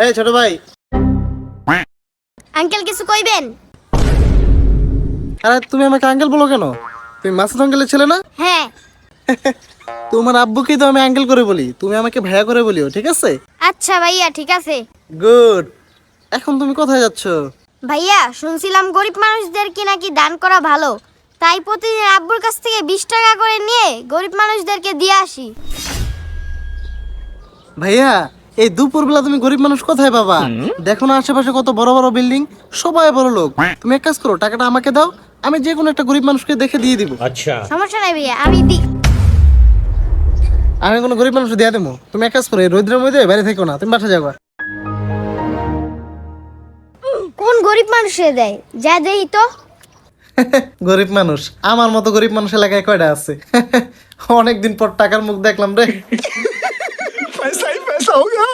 এই ছোট ভাই, আঙ্কেল কিছু কইবেন? আরে তুমি আমাকে আঙ্কেল বলো কেন? তুমি মাসুদ আঙ্কেলের ছেলে না? হ্যাঁ। তোমার আব্বুকেই তো আমি আঙ্কেল করে বলি, তুমি আমাকে ভাইয়া করে বলিও, ঠিক আছে? আচ্ছা ভাইয়া, ঠিক আছে। গুড। এখন তুমি কোথায় যাচ্ছ? ভাইয়া শুনছিলাম গরিব মানুষদের কি নাকি দান করা ভালো, তাই প্রতিদিন আব্বুর কাছ থেকে 20 টাকা করে নিয়ে গরিব মানুষদেরকে দিয়ে আসি। ভাইয়া, এই দুপুরবেলা তুমি গরিব মানুষ কোথায় পাবা? দেখো না আশেপাশে কত বড় বড় বিল্ডিং, সবাই বড় লোক। তুমি এক কাজ করো, টাকাটা আমাকে দাও, আমি যে কোনো একটা গরিব মানুষকে দেখে দিয়ে দিব। সমস্যা নাই ভাইয়া, আমি দি। আমি কোনো গরিব মানুষ দিয়ে দেবো। তুমি এক কাজ করো, এই রোদ্রের মধ্যে বাইরে থেকো না, তুমি বাসা যাবা। কোন গরিব মানুষে দেয় যা দেই তো? গরিব মানুষ আমার মতো গরিব মানুষ এলাকায় কয়টা আছে? অনেকদিন পর টাকার মুখ দেখলাম রে। पैसा ही पैसा होगा।